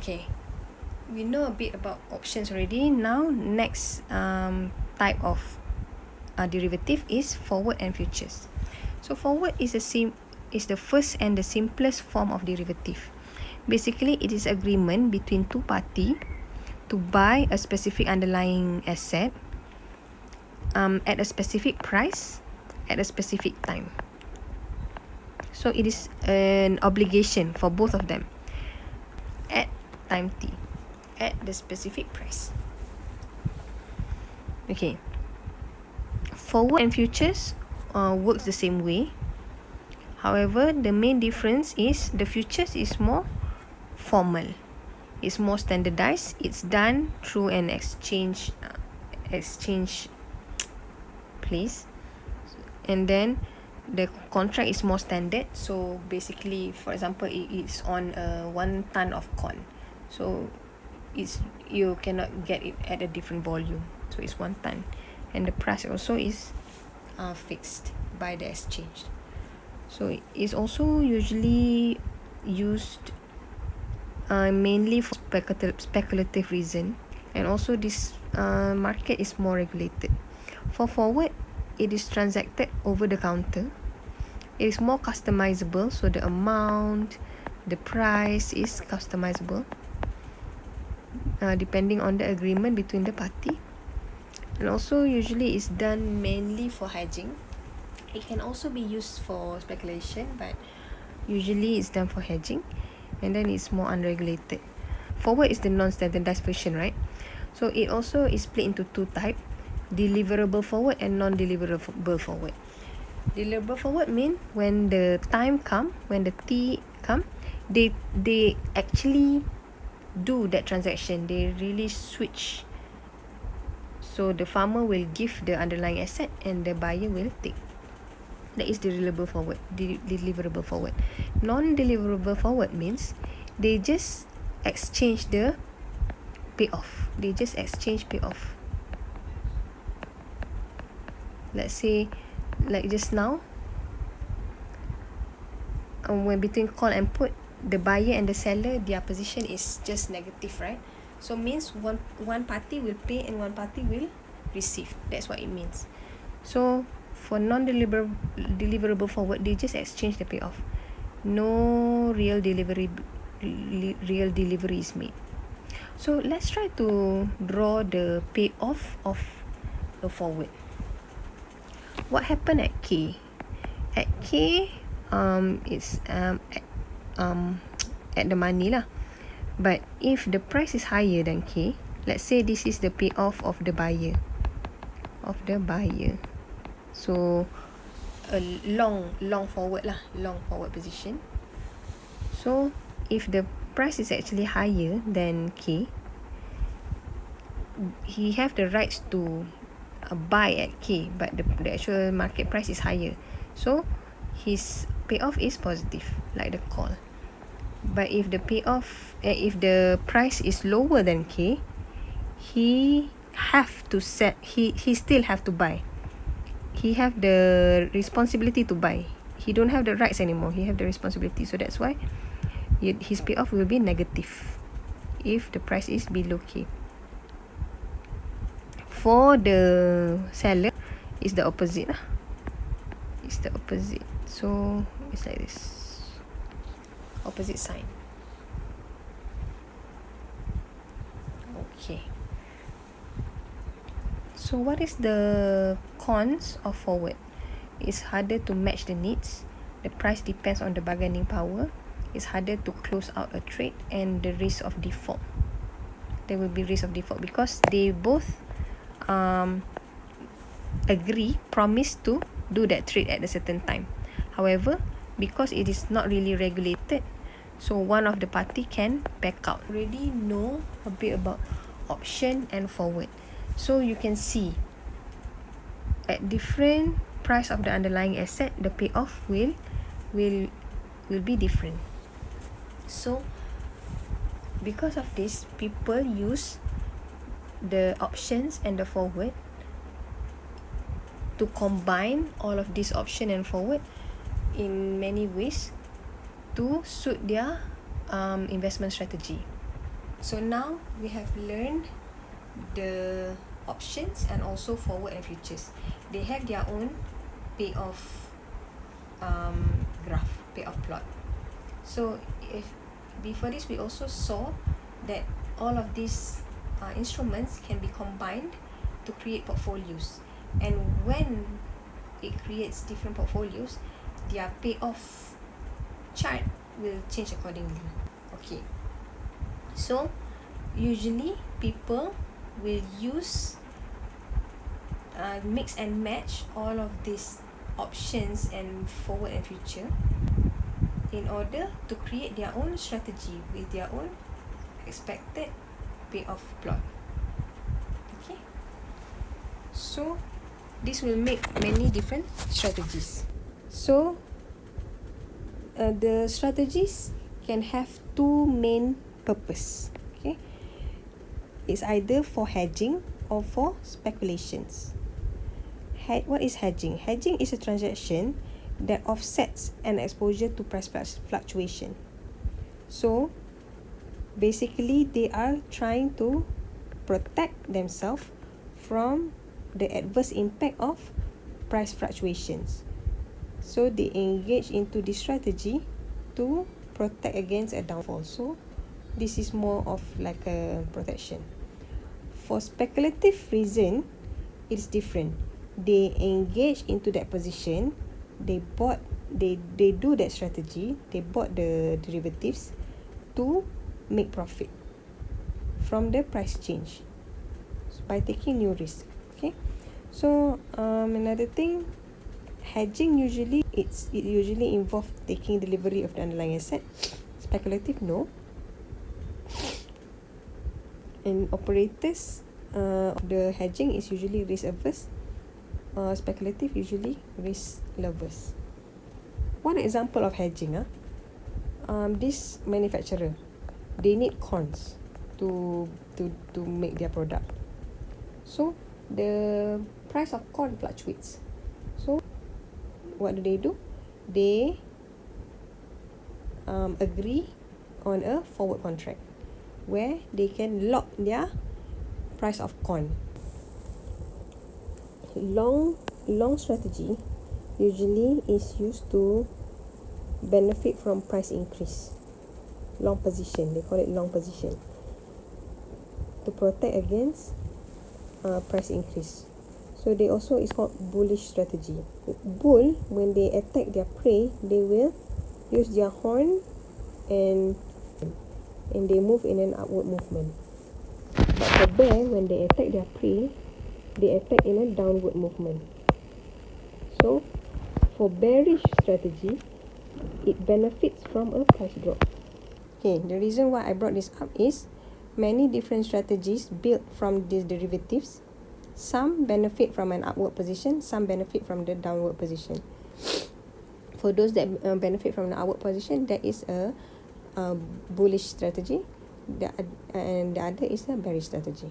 Okay, we know a bit about options already. Now next type of derivative is forward and futures. So forward is the first and the simplest form of derivative. Basically, it is agreement between two parties to buy a specific underlying asset at a specific price at a specific time. So it is an obligation for both of them at time t, at the specific price. Okay. Forward and futures works the same way. However, the main difference is the futures is more formal. It's more standardized. It's done through an exchange place, and then the contract is more standard. So basically, for example, it's on 1 ton of corn, so you cannot get it at a different volume, so it's 1 ton, and the price also is fixed by the exchange. So it's also usually used mainly for speculative reason, and also this market is more regulated. For forward, it is transacted over the counter. It is more customizable, so the amount, the price is customizable depending on the agreement between the party. And also usually is done mainly for hedging. It can also be used for speculation, but usually it's done for hedging, and then it's more unregulated. Forward is the non-standardized version, right? So it also is split into two types: deliverable forward and non-deliverable forward. Deliverable forward mean when the time come, when the T come, they actually do that transaction. They really switch. So the farmer will give the underlying asset and the buyer will take. That is deliverable forward. Deliverable forward. Non-deliverable forward means they just exchange the payoff. They just exchange payoff. Let's say, like just now, when between call and put, the buyer and the seller, their position is just negative, right? So means one party will pay and one party will receive. That's what it means. So for non-deliverable forward, they just exchange the payoff. No real delivery is made. So let's try to draw the payoff of a forward. What happened at K? At K, it's at the money lah. But if the price is higher than K, let's say this is the payoff of the buyer. So a long forward lah, long forward position. So if the price is actually higher than K, he have the rights to buy at K, but the actual market price is higher. So his payoff is positive, like the call. But if the payoff, if the price is lower than K, he still have to buy. He have the responsibility to buy. He don't have the rights anymore. He have the responsibility. So that's why his payoff will be negative if the price is below K. For the seller, it's the opposite lah. It's the opposite. So it's like this, opposite sign. Okay. So what is the cons of forward? It's harder to match the needs. The price depends on the bargaining power. It's harder to close out a trade, and the risk of default. There will be risk of default because they both promise to do that trade at a certain time. However, because it is not really regulated, so one of the party can back out. Already know a bit about option and forward. So you can see at different price of the underlying asset, the payoff will be different. So because of this, people use the options and the forward to combine all of this option and forward in many ways to suit their investment strategy. So now we have learned the options and also forward and futures. They have their own payoff graph, payoff plot. So if before this we also saw that all of these instruments can be combined to create portfolios, and when it creates different portfolios, their payoff chart will change accordingly. Okay, so usually people will use mix and match all of these options and forward and future in order to create their own strategy with their own expected payoff plot. Okay, so this will make many different strategies. So the strategies can have two main purpose. Okay, it's either for hedging or for speculations. What is hedging? Hedging is a transaction that offsets an exposure to price fluctuation. So basically they are trying to protect themselves from the adverse impact of price fluctuations. So they engage into this strategy to protect against a downfall. So this is more of like a protection. For speculative reason, it's different. They engage into that position, they do that strategy, they bought the derivatives to make profit from the price change by taking new risk. Okay, so another thing, hedging it usually involves taking delivery of the underlying asset. Speculative, no. And operators of the hedging is usually risk averse. Speculative usually risk lovers. One example of hedging, this manufacturer, they need corns to make their product. So the price of corn fluctuates. So what do? They agree on a forward contract where they can lock their price of corn. Long strategy usually is used to benefit from price increase. Long position, they call it long position, to protect against price increase. So they also, it's called bullish strategy. Bull, when they attack their prey, they will use their horn and they move in an upward movement. But for bear, when they attack their prey, they attack in a downward movement. So for bearish strategy, it benefits from a price drop. Okay, the reason why I brought this up is many different strategies built from these derivatives. Some benefit from an upward position, some benefit from the downward position. For those that benefit from the upward position, that is a bullish strategy, and the other is a bearish strategy.